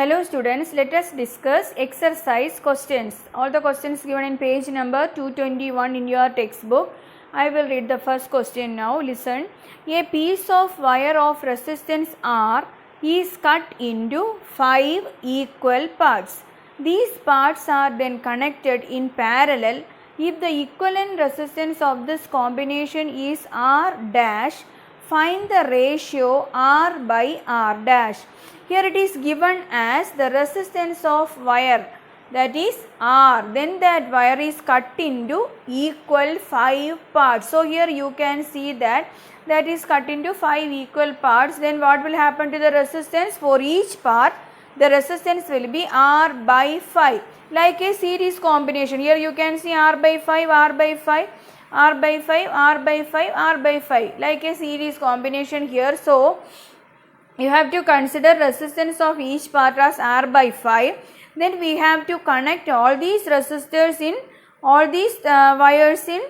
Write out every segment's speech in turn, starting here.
Hello students, let us discuss exercise questions. All the questions given in page number 221 in your textbook. I will read the first question now. Listen. A piece of wire of resistance R is cut into 5 equal parts. These parts are then connected in parallel. If the equivalent resistance of this combination is R dash, find the ratio R by R dash. Here it is given as the resistance of wire, that is R. Then that wire is cut into equal 5 parts. So here you can see that is cut into 5 equal parts. Then what will happen to the resistance? For each part the resistance will be R by 5, like a series combination. Here you can see R by 5, R by 5, R by 5, R by 5, R by 5, like a series combination here. So you have to consider resistance of each part as R by 5. Then we have to connect all these resistors in all these wires in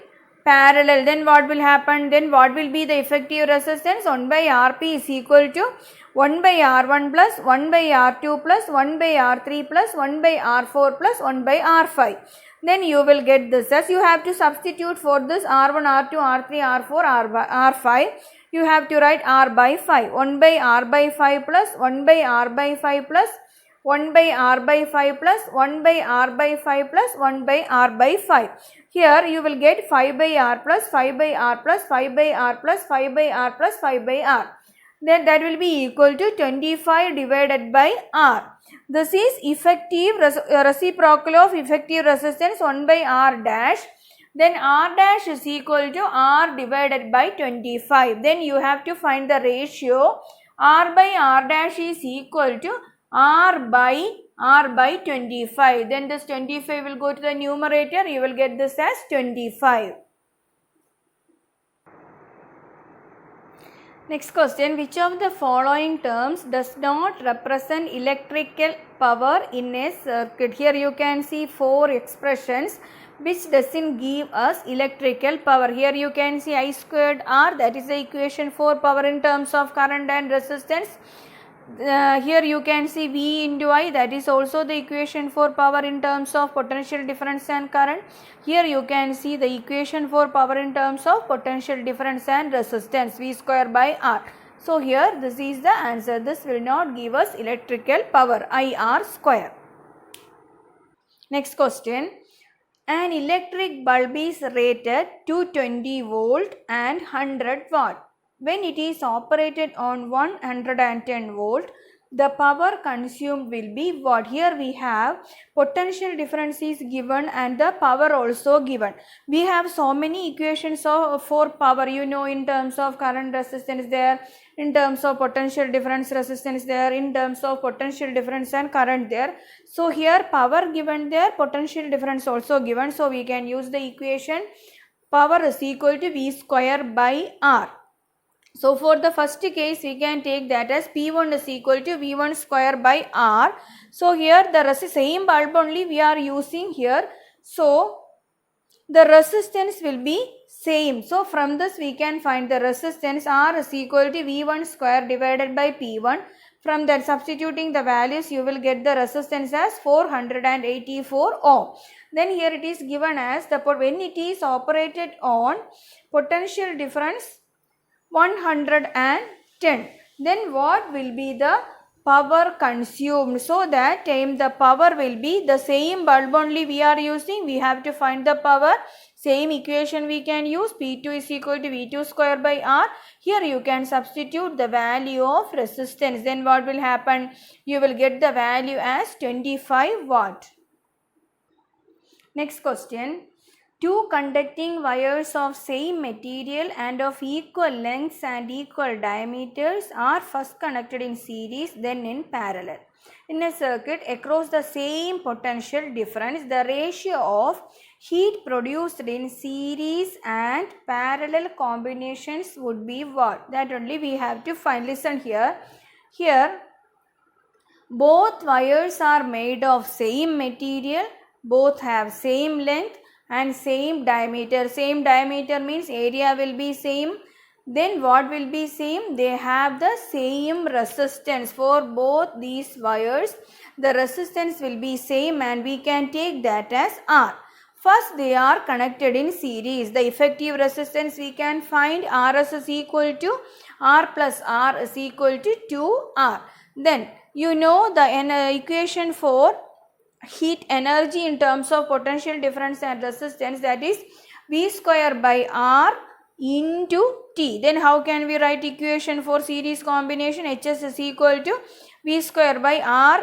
parallel. Then what will happen? Then what will be the effective resistance? 1 by Rp is equal to 1 by R1 plus 1 by R2 plus 1 by R3 plus 1 by R4 plus 1 by R5. Then you will get this as you have to substitute for this R1, R2, R3, R4, R5. You have to write R by 5. 1 by R by 5 plus 1 by R by 5 plus 1 by R by 5 plus 1 by R by 5 plus 1 by R by 5. Here you will get 5 by R plus 5 by R plus 5 by R plus 5 by R plus 5 by R. Then that will be equal to 25 divided by R. This is effective reciprocal of effective resistance 1 by R dash. Then R dash is equal to R divided by 25. Then you have to find the ratio. R by R dash is equal to R by 25. Then this 25 will go to the numerator. You will get this as 25. Next question. Which of the following terms does not represent electrical power in a circuit? Here you can see 4 expressions which doesn't give us electrical power. Here you can see I squared R, that is the equation for power in terms of current and resistance. Here you can see V into I, that is also the equation for power in terms of potential difference and current. Here you can see the equation for power in terms of potential difference and resistance, V square by R. So here this is the answer. This will not give us electrical power, IR square. Next question. An electric bulb is rated 220 volt and 100 watt. When it is operated on 110 volt, the power consumed will be what? Here we have potential difference is given and the power also given. We have so many equations for power, you know, in terms of current resistance there, in terms of potential difference resistance there, in terms of potential difference and current there. So here power given there, potential difference also given. So we can use the equation power is equal to V square by R. So for the first case we can take that as P1 is equal to V1 square by R. So here the same bulb only we are using here. So the resistance will be same. So from this we can find the resistance R is equal to V1 square divided by P1. From that substituting the values you will get the resistance as 484 ohm. Then here it is given as when it is operated on potential difference 110, then what will be the power consumed? So that time the power will be the same bulb only we are using. We have to find the power. Same equation we can use. P2 is equal to V2 square by R. Here you can substitute the value of resistance. Then what will happen? You will get the value as 25 watt. Next question. 2 conducting wires of same material and of equal lengths and equal diameters are first connected in series, then in parallel. In a circuit across the same potential difference, the ratio of heat produced in series and parallel combinations would be what? That only we have to find. Listen here. Here both wires are made of same material, both have same length and same diameter. Same diameter means area will be same, then what will be same? They have the same resistance for both these wires. The resistance will be same and we can take that as R. First, they are connected in series. The effective resistance we can find RS is equal to R plus R is equal to 2R. Then you know the equation for heat energy in terms of potential difference and resistance, that is V square by R into T. Then how can we write equation for series combination? HS is equal to V square by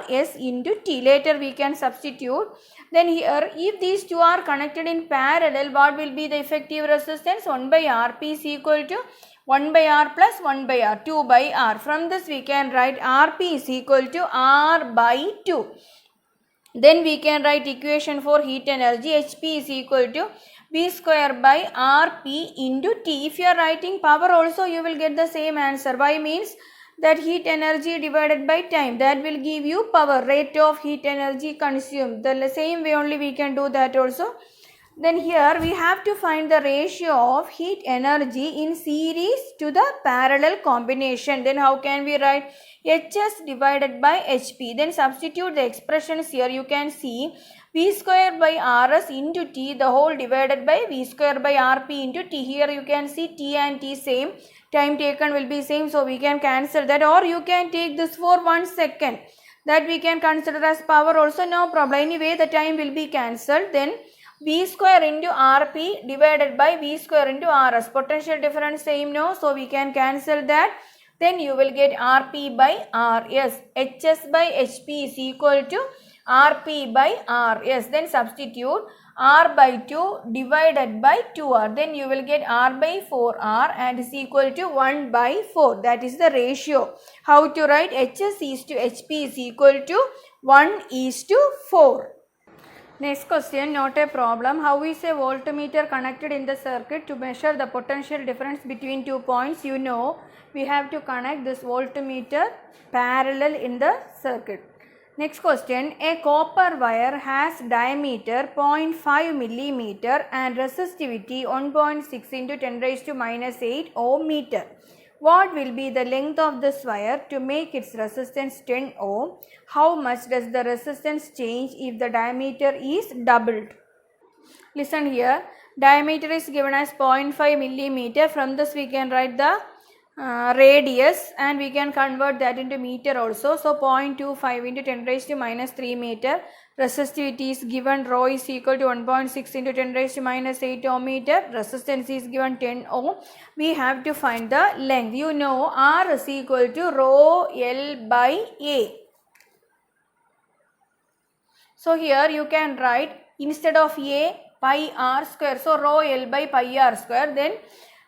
RS into T. Later we can substitute. Then here if these two are connected in parallel, what will be the effective resistance? 1 by RP is equal to 1 by R plus 1 by R, 2 by R. From this we can write RP is equal to R by 2. Then we can write equation for heat energy. HP is equal to V square by RP into T. If you are writing power also, you will get the same answer. Why? Means that heat energy divided by time, that will give you power, rate of heat energy consumed. The same way only we can do that also. Then here we have to find the ratio of heat energy in series to the parallel combination. Then how can we write? HS divided by HP. Then substitute the expressions here. You can see V square by RS into T, the whole divided by V square by RP into T. Here you can see T and T same. Time taken will be same, so we can cancel that, or you can take this for 1 second. That we can consider as power also, no problem. Anyway, the time will be cancelled. Then V square into RP divided by V square into RS. Potential difference same, no, so we can cancel that. Then you will get RP by RS. HS by HP is equal to RP by RS. Then substitute R by 2 divided by 2R. Then you will get R by 4R and is equal to 1 by 4. That is the ratio. How to write? HS is to HP is equal to 1 is to 4. Next question, not a problem. How is a voltmeter connected in the circuit to measure the potential difference between 2 points? You know, we have to connect this voltmeter parallel in the circuit. Next question, a copper wire has diameter 0.5 millimeter and resistivity 1.6 into 10 raised to minus 8 ohm meter. What will be the length of this wire to make its resistance 10 ohm? How much does the resistance change if the diameter is doubled? Listen here, diameter is given as 0.5 millimeter. From this we can write the radius and we can convert that into meter also. So 0.25 into 10 raised to minus 3 meter. Resistivity is given, rho is equal to 1.6 into 10 raised to minus 8 ohm meter. Resistance is given 10 ohm. We have to find the length. You know, R is equal to rho L by A. So here you can write instead of A, pi R square. So rho L by pi R square. Then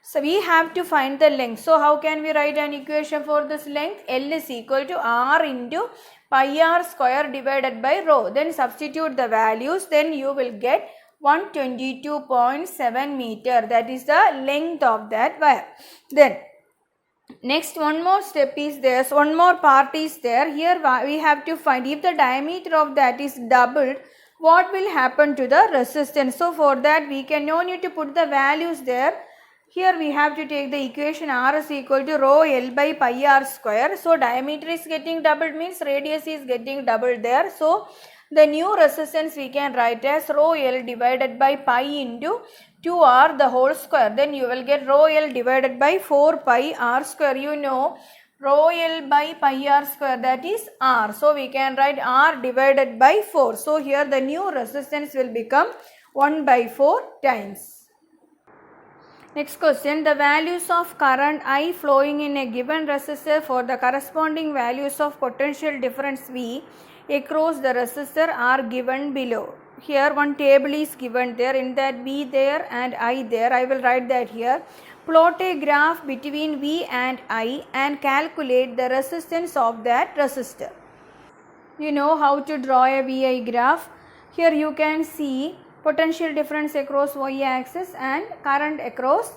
so we have to find the length. So how can we write an equation for this length? L is equal to R into pi R square divided by rho. Then substitute the values. Then you will get 122.7 meter. That is the length of that wire. Then next one more step is there. So one more part is there. Here we have to find if the diameter of that is doubled, what will happen to the resistance. So for that we can no need to put the values there. Here we have to take the equation R is equal to rho L by pi R square. So diameter is getting doubled means radius is getting doubled there. So the new resistance we can write as rho L divided by pi into 2R the whole square. Then you will get rho L divided by 4 pi R square. You know rho L by pi R square, that is R. So we can write R divided by 4. So here the new resistance will become 1 by 4 times. Next question, the values of current I flowing in a given resistor for the corresponding values of potential difference V across the resistor are given below. Here one table is given there, in that V there and I there. I will write that here. Plot a graph between V and I and calculate the resistance of that resistor. You know how to draw a VI graph. Here you can see potential difference across y-axis and current across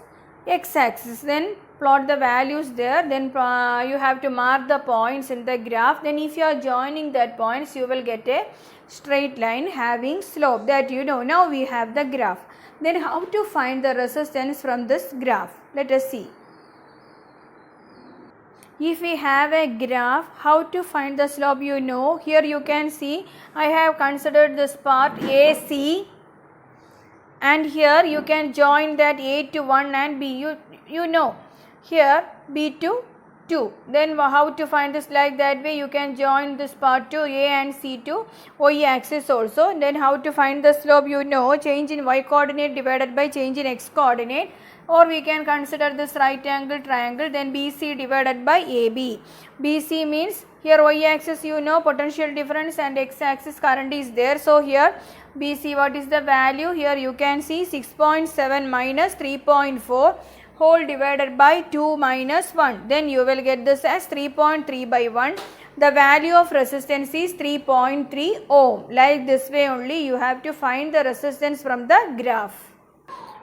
x-axis. Then plot the values there. Then you have to mark the points in the graph. Then if you are joining that points, you will get a straight line having slope. That you know. Now we have the graph. Then how to find the resistance from this graph? Let us see. If we have a graph, how to find the slope, you know. Here you can see I have considered this part AC, and here you can join that A to 1 and B, you know. Here B to 2. Then how to find this? Like that way you can join this part to A and C to Y axis also. Then how to find the slope, you know. Change in Y coordinate divided by change in X coordinate, or we can consider this right angle triangle, then BC divided by AB. BC means here Y axis, you know, potential difference, and X axis current is there. So here BC, what is the value? Here you can see 6.7 minus 3.4 whole divided by 2 minus 1. Then you will get this as 3.3 by 1. The value of resistance is 3.3 ohm. Like this way only you have to find the resistance from the graph.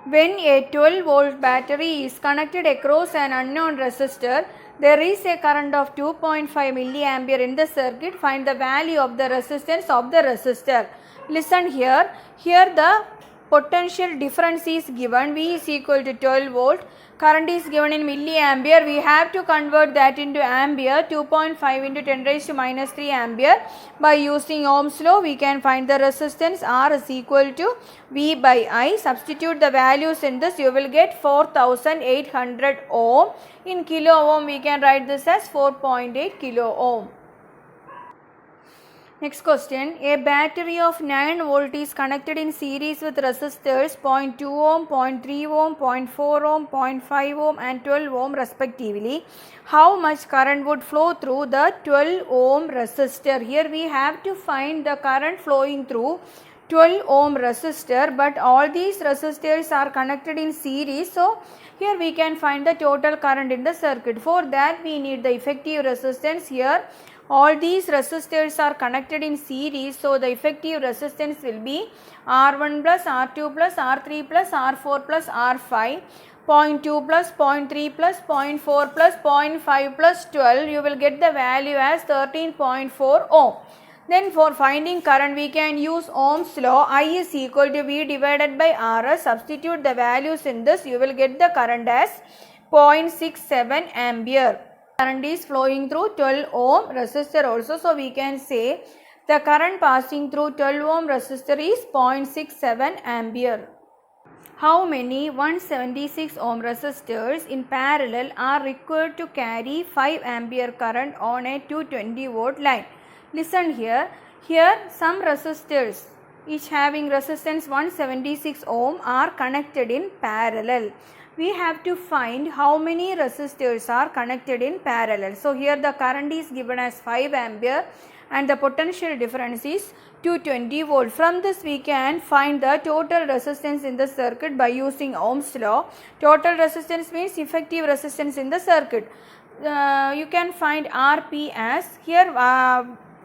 When a 12 volt battery is connected across an unknown resistor, there is a current of 2.5 milliampere in the circuit. Find the value of the resistance of the resistor. Listen here. Here the potential difference is given. V is equal to 12 volt. Current is given in milliampere. We have to convert that into ampere. 2.5 into 10 raised to minus 3 ampere. By using Ohm's law, we can find the resistance. R is equal to V by I. Substitute the values in this. You will get 4800 ohm. In kilo ohm, we can write this as 4.8 kilo ohm. Next question, a battery of 9 volt is connected in series with resistors 0.2 ohm, 0.3 ohm, 0.4 ohm, 0.5 ohm and 12 ohm respectively. How much current would flow through the 12 ohm resistor? Here we have to find the current flowing through 12 ohm resistor, but all these resistors are connected in series. So here we can find the total current in the circuit. For that we need the effective resistance. Here all these resistors are connected in series, so the effective resistance will be R1 plus R2 plus R3 plus R4 plus R5, 0.2 plus 0.3 plus 0.4 plus 0.5 plus 12. You will get the value as 13.4 ohm. Then for finding current, we can use Ohm's law. I is equal to V divided by Rs. Substitute the values in this. You will get the current as 0.67 ampere. Current is flowing through 12 ohm resistor also. So we can say the current passing through 12 ohm resistor is 0.67 ampere. How many 176 ohm resistors in parallel are required to carry 5 ampere current on a 220 volt line? Listen here. Here some resistors each having resistance 176 ohm are connected in parallel. We have to find how many resistors are connected in parallel. So here the current is given as 5 ampere and the potential difference is 220 volt. From this we can find the total resistance in the circuit by using Ohm's law. Total resistance means effective resistance in the circuit. You can find Rp as here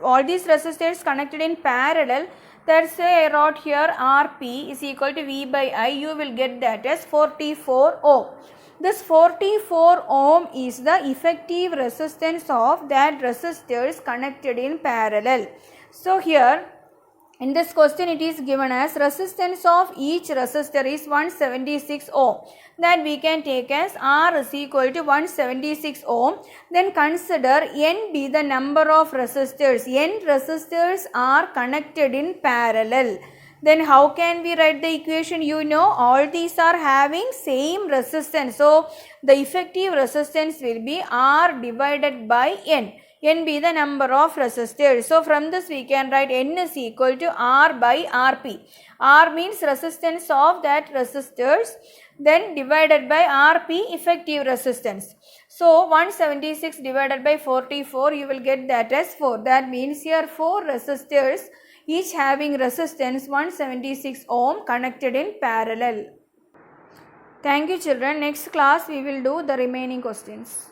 all these resistors connected in parallel. That's why I wrote here Rp is equal to V by I. You will get that as 44 ohm. This 44 ohm is the effective resistance of that resistors connected in parallel. So here in this question it is given as resistance of each resistor is 176 ohm. That we can take as R is equal to 176 ohm. Then consider N be the number of resistors. N resistors are connected in parallel. Then how can we write the equation? You know all these are having same resistance. So the effective resistance will be R divided by N. N be the number of resistors. So from this we can write N is equal to R by Rp. R means resistance of that resistors, then divided by Rp effective resistance. So 176 divided by 44, you will get that as 4. That means here 4 resistors each having resistance 176 ohm connected in parallel. Thank you children. Next class we will do the remaining questions.